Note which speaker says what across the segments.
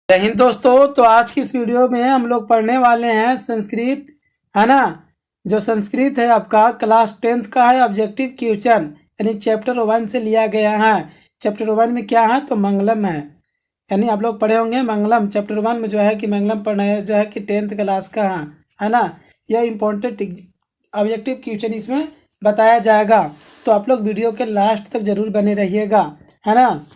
Speaker 1: जय हिंद दोस्तों। तो आज की इस वीडियो में हम लोग पढ़ने वाले हैं संस्कृत, है ना। जो संस्कृत है आपका क्लास 10th का है, ऑब्जेक्टिव क्वेश्चन यानी चैप्टर 1 से लिया गया है। चैप्टर 1 में क्या है तो मंगलम है, यानी आप लोग पढ़े होंगे मंगलम। चैप्टर 1 में जो है कि मंगलम पढ़ना है, जो है कि 10th क्लास का है ना। यह इम्पोर्टेंट ऑब्जेक्टिव क्वेश्चन इसमें बताया जाएगा, तो आप लोग वीडियो के लास्ट तक जरूर बने रहिएगा, है ना।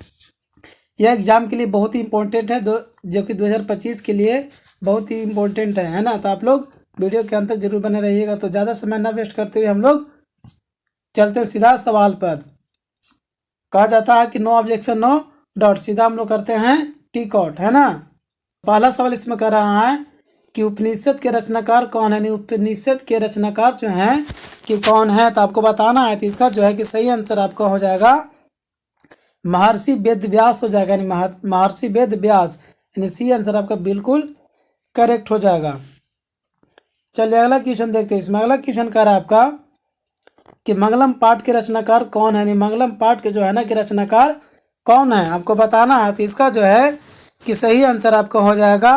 Speaker 1: यह एग्जाम के लिए बहुत ही इम्पोर्टेंट है, जो कि 2025 के लिए बहुत ही इम्पोर्टेंट है ना। तो आप लोग वीडियो के अंत तक जरूर बने रहिएगा। तो ज़्यादा समय ना वेस्ट करते हुए हम लोग चलते हैं सीधा सवाल पर। कहा जाता है कि नो ऑब्जेक्शन नो डाउट, सीधा हम लोग करते हैं टिक आउट, है ना। पहला सवाल इसमें कर रहा है कि उपनिषद के रचनाकार कौन है। उपनिषद के रचनाकार जो हैं कि कौन है, तो आपको बताना है। तो इसका जो है कि सही आंसर आपका हो जाएगा महर्षि वेद व्यास हो जाएगा, यानी महर्षि वेद व्यास, यानी सी आंसर आपका बिल्कुल करेक्ट हो जाएगा। चलिए अगला क्वेश्चन देखते हैं। इसमें अगला क्वेश्चन कर रहा है आपका कि मंगलम पाठ के रचनाकार कौन है। यानी मंगलम पाठ के जो है ना कि रचनाकार कौन है, आपको बताना है। तो इसका जो है कि सही आंसर आपका हो जाएगा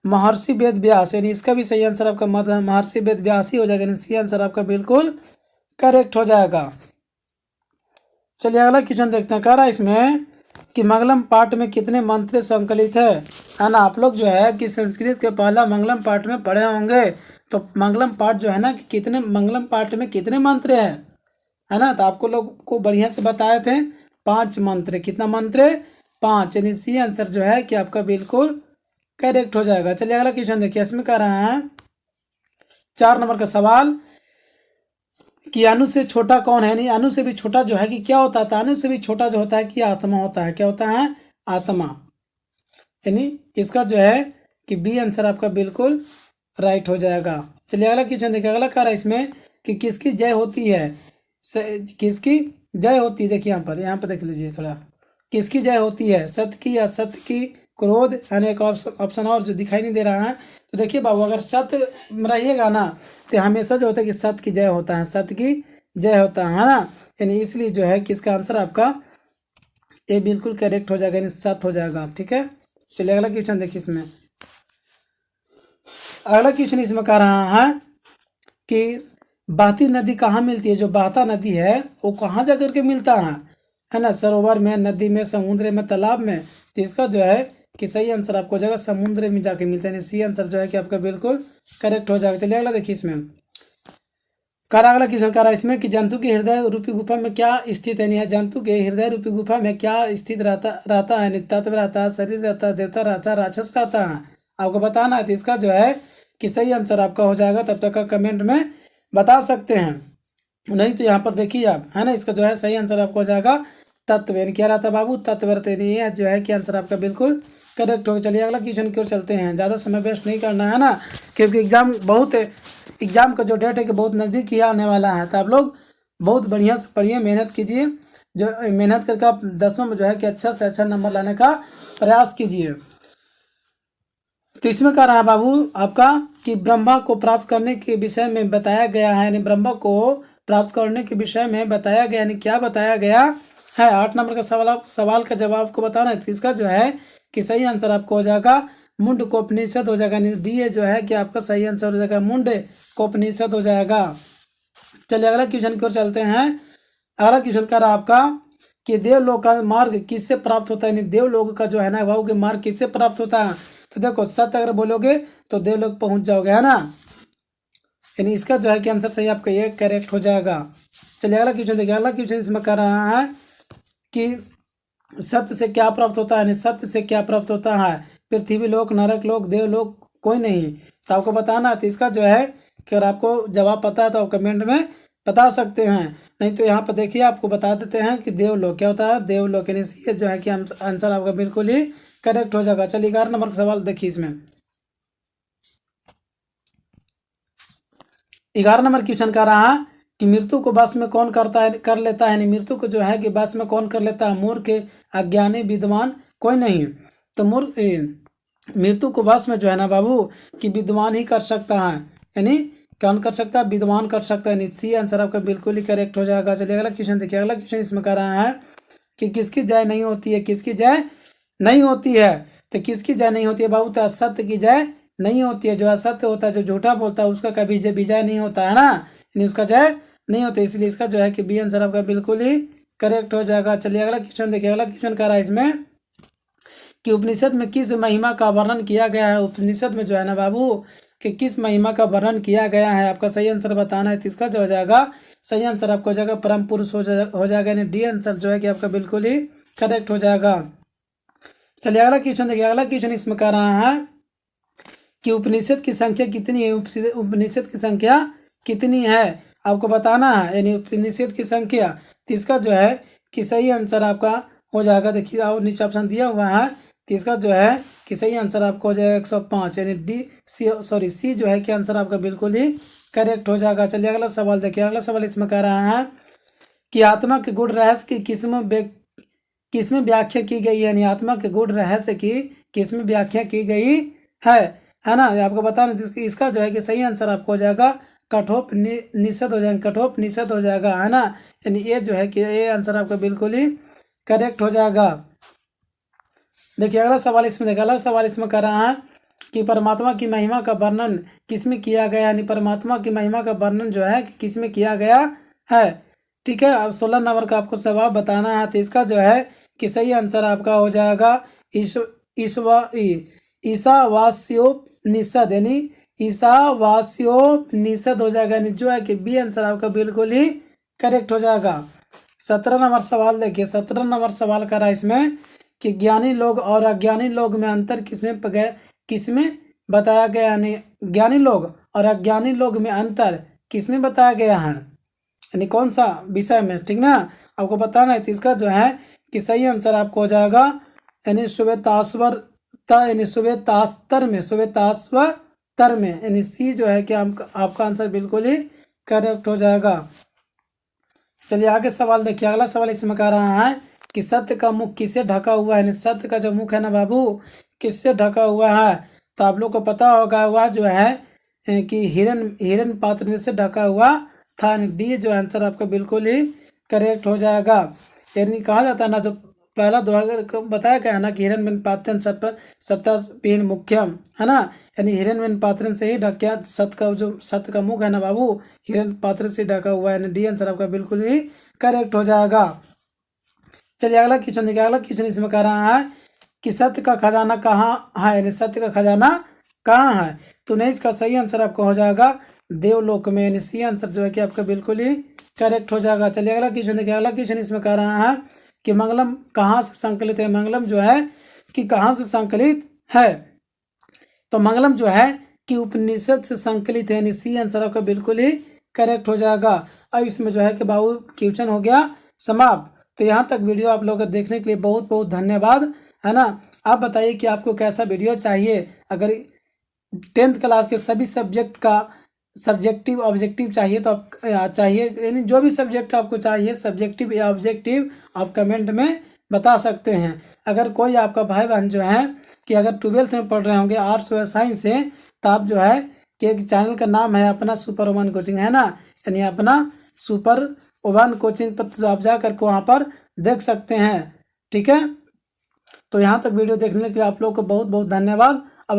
Speaker 1: महर्षि वेद व्यास, यानी इसका भी सही आंसर आपका महर्षि वेद व्यास ही हो जाएगा, यानी सी आंसर आपका बिल्कुल करेक्ट हो जाएगा। चलिए अगला क्वेश्चन देखते हैं। कह रहा है इसमें कि मंगलम पाठ में कितने मंत्र संकलित है ना। आप लोग जो है कि संस्कृत के पहला मंगलम पाठ में पढ़े होंगे। तो मंगलम पाठ जो है ना कि कितने मंगलम पाठ में कितने मंत्र हैं, है ना। तो आपको लोग को बढ़िया से बताए थे 5 मंत्र। कितना मंत्र? 5, यानी सी आंसर जो है कि आपका बिल्कुल करेक्ट हो जाएगा। चलिए अगला क्वेश्चन देखिए। इसमें कह रहा है 4 नंबर का सवाल कि अणु से छोटा कौन है। नहीं, अणु से भी छोटा जो है कि क्या होता है, अणु से भी छोटा जो होता है कि आत्मा होता है। क्या होता है? आत्मा। यानी इसका जो है कि बी आंसर आपका बिल्कुल राइट हो जाएगा। चलिए अगला क्वेश्चन देखिए। अगला कह रहा है इसमें कि किसकी जय होती है। किसकी जय होती है, देखिए यहाँ पर देख लीजिए थोड़ा। किसकी जय होती है, सत्य की, असत्य की, क्रोध, यानी एक ऑप्शन और जो दिखाई नहीं दे रहा है। तो देखिए बाबू, अगर सत्य रहिएगा ना तो हमेशा जो होता है कि सत्य की जय होता है, सत्य की जय होता है ना। यानी इसलिए जो है कि इसका आंसर आपका ये बिल्कुल करेक्ट हो जाएगा, यानी सत्य हो जाएगा। ठीक है, चलिए अगला क्वेश्चन देखिए। इसमें अगला क्वेश्चन इसमें कह रहा है कि बहती नदी कहाँ मिलती है। जो बहता नदी है वो कहाँ जा करके मिलता है ना। सरोवर में, नदी में, समुद्र में, तालाब में। तो इसका जो है कि सही आंसर आपको हो जाएगा समुद्र में जाके मिलता है। सी आंसर जो है कि आपका बिल्कुल करेक्ट हो जाएगा। चलिए अगला देखिए। इसमें करा अगला क्वेश्चन करा इसमें कि जंतु की हृदय रूपी गुफा में क्या स्थित है। नहीं है, जंतु के हृदय रूपी गुफा में क्या स्थित रहता है। तत्व रहता है, शरीर रहता है, देवता रहता है, राक्षस रहता है, आपको बताना है। तो इसका जो है कि सही आंसर आपका हो जाएगा। तब तक का कमेंट में बता सकते हैं, नहीं तो यहाँ पर देखिए आप, है ना। इसका जो है सही आंसर आपको हो जाएगा तत्व, यानी क्या रहता है बाबू, तत्व रहते हैं। ये जो है कि आंसर आपका बिल्कुल करेक्ट होगा। चलिए अगला क्वेश्चन की ओर चलते हैं। ज़्यादा समय वेस्ट नहीं करना है ना, क्योंकि एग्जाम का जो डेट है कि बहुत नज़दीक ही आने वाला है। तो आप लोग बहुत बढ़िया से पढ़िए, मेहनत कीजिए। जो मेहनत करके आप 10वीं में जो है कि अच्छा से अच्छा नंबर लाने का प्रयास कीजिए। तो इसमें कह रहा है बाबू आपका कि ब्रह्मा को प्राप्त करने के विषय में बताया गया है। यानी ब्रह्मा को प्राप्त करने के विषय में बताया गया, यानी क्या बताया गया है। 8 नंबर का सवाल का जवाब आपको बताना है। तो इसका जो है कि सही आंसर आपको हो जाएगा मुंडकोपनिषद हो जाएगा। डी जो है कि आपका सही आंसर हो जाएगा मुंडकोपनिषद हो जाएगा। चलिए अगला क्वेश्चन की ओर चलते हैं। अगला क्वेश्चन कर रहा है आपका कि देवलोक का मार्ग किससे प्राप्त होता है। यानी देवलोक का जो है ना बाबू के मार्ग किससे प्राप्त होता है। तो देखो सत्य अगर बोलोगे तो देवलोक पहुंच जाओगे, है ना। यानी इसका जो है कि आंसर सही आपका ये करेक्ट हो जाएगा। चलिए अगला क्वेश्चन देखिए। अगला क्वेश्चन इसमें कर रहा है कि सत्य से क्या प्राप्त होता है। यानी सत्य से क्या प्राप्त होता है। पृथ्वी लोक, नरक लोक, देवलोक, कोई नहीं। तो आपको बताना है। तो इसका जो है कि अगर आपको जवाब पता है तो आप कमेंट में बता सकते हैं, नहीं तो यहाँ पर देखिए आपको बता देते हैं कि देवलोक क्या होता है। देवलोक, यानी ये जो है कि आंसर आपका बिल्कुल ही करेक्ट हो जाएगा। चलिए 11 नंबर का सवाल देखिए। इसमें 11 नंबर क्वेश्चन का रहा कि मृत्यु को वश में कौन कर लेता है। यानी मृत्यु को जो है कि वश में कौन कर लेता है। मूर्ख, अज्ञानी, विद्वान, कोई नहीं। तो मृत्यु को वश में जो है ना बाबू कि विद्वान ही कर सकता है। यानी कौन कर सकता है, विद्वान कर सकता है। सी आंसर आपका बिल्कुल ही करेक्ट हो जाएगा। चलिए अगला क्वेश्चन देखिए। अगला क्वेश्चन इसमें कर रहा है कि किसकी जय नहीं होती है। किसकी जय नहीं होती है। तो किसकी जय नहीं होती है बाबू? तो असत्य की जय नहीं होती है। जो असत्य होता है, जो झूठा बोलता है, उसका कभी विजय नहीं होता है ना, यानी उसका जय नहीं होता। इसलिए इसका जो है कि बी आंसर आपका बिल्कुल ही करेक्ट हो जाएगा। चलिए अगला क्वेश्चन देखिए। अगला क्वेश्चन कह रहा है इसमें कि उपनिषद में किस महिमा का वर्णन किया गया है। उपनिषद में जो है ना बाबू कि किस महिमा का वर्णन किया गया है, आपका सही आंसर बताना है। तो इसका जो हो जाएगा सही आंसर आपको हो जाएगा परम पुरुष हो जाएगा, यानी डी आंसर जो है कि आपका बिल्कुल ही करेक्ट हो जाएगा। चलिए अगला क्वेश्चन देखिए। अगला क्वेश्चन इसमें कह रहा है कि उपनिषद की संख्या कितनी है। उपनिषद की संख्या कितनी है आपको बताना है, यानी उपनिषद की संख्या। तो इसका जो है कि सही आंसर आपका हो जाएगा। देखिए और नीचे ऑप्शन दिया हुआ है, तो इसका जो है कि सही आंसर आपको हो जाएगा 105, यानी सी जो है कि आंसर आपका बिल्कुल ही करेक्ट हो जाएगा। चलिए अगला सवाल देखिए। अगला सवाल इसमें कह रहा है कि आत्मा के गुण रहस्य की किसमें व्याख्या की गई है, यानी आत्मा के गुण रहस्य की किसमें व्याख्या की गई है ना। आपको बताना इसका जो है कि सही आंसर आपको हो जाएगा कठोपनिषद हो जाएगा, कठोपनिषद हो जाएगा, है ना। यानी ये जो है कि ये आंसर आपका बिल्कुल ही करेक्ट हो जाएगा। देखिए अगला सवाल इसमें देखिए। अगला सवाल इसमें कर रहा है कि परमात्मा की महिमा का वर्णन किसमें किया गया, यानी परमात्मा की महिमा का वर्णन जो है किसमें किया गया है। ठीक है, अब 16 नंबर का आपको जवाब बताना है। तो इसका जो है कि सही आंसर आपका हो जाएगा ईशावास्योपनिषद, यानी ईशावास्योपनिषद हो जाएगा, यानी जो है कि बी आंसर आपका बिल्कुल ही करेक्ट हो जाएगा। 17 नंबर सवाल देखिए। 17 नंबर सवाल कर रहा है इसमें कि ज्ञानी लोग और अज्ञानी लोग में अंतर किसमें बताया गया, यानी ज्ञानी लोग और अज्ञानी लोग में अंतर किसमें बताया गया है, यानी कौन सा विषय में, ठीक ना, आपको बताना है। तो इसका जो है कि सही आंसर आपको हो जाएगा यानी श्वेतास्वर में, यानी सी जो है कि आपका आंसर बिल्कुल ही करेक्ट हो जाएगा। चलिए आगे सवाल देखिए। अगला सवाल इसमें कह रहा है कि सत्य का मुख किससे ढका हुआ है, यानी सत्य का जो मुख है ना बाबू किससे ढका हुआ है। तो आप लोग को पता होगा वह जो है कि हिरण पात्र से ढका हुआ था, डी जो आंसर आपका बिल्कुल ही करेक्ट हो जाएगा। यानी कहा जाता है ना, जो पहला दोहा बताया गया है ना कि हिरण्यन पात्रन सत्ता मुख्यम, है ना, यानी हिरण्यन पात्रन से ही ढका सत्य का मुख है ना बाबू हिरण पात्र से ढका हुआ है, यानी डी आंसर आपका बिल्कुल ही करेक्ट हो जाएगा। चलिए अगला क्वेश्चन देखिए। अगला क्वेश्चन इसमें कह रहा है कि सत्य का खजाना कहाँ है, यानी सत्य का खजाना कहाँ है। तो नहीं, इसका सही आंसर आपको हो जाएगा देवलोक में, यानी सी आंसर जो है कि आपका बिल्कुल ही करेक्ट हो जाएगा। चलिए अगला क्वेश्चन देखिए। अगला क्वेश्चन इसमें कह रहा है कि मंगलम कहाँ से संकलित है। मंगलम जो है कि कहाँ से संकलित है। तो मंगलम जो है कि उपनिषद से संकलित है, यानी सी आंसर आपका बिल्कुल ही करेक्ट हो जाएगा। अब इसमें जो है कि बाबू क्वेश्चन हो गया समाप्त। तो यहाँ तक वीडियो आप लोगों को देखने के लिए बहुत बहुत धन्यवाद, है ना। आप बताइए कि आपको कैसा वीडियो चाहिए। अगर 10th क्लास के सभी सब्जेक्ट का सब्जेक्टिव ऑब्जेक्टिव चाहिए तो आप चाहिए, यानी जो भी सब्जेक्ट आपको चाहिए सब्जेक्टिव या ऑब्जेक्टिव आप कमेंट में बता सकते हैं। अगर कोई आपका भाई बहन जो है कि अगर 12th में पढ़ रहे होंगे आर्ट्स या साइंस से, तो आप जो है कि एक चैनल का नाम है अपना सुपर वुमन कोचिंग, है ना, यानी अपना सुपर वुमन कोचिंग पर तो आप जा करके वहाँ पर देख सकते हैं। ठीक है, तो यहाँ तक वीडियो देखने के लिए आप लोग को बहुत बहुत धन्यवाद।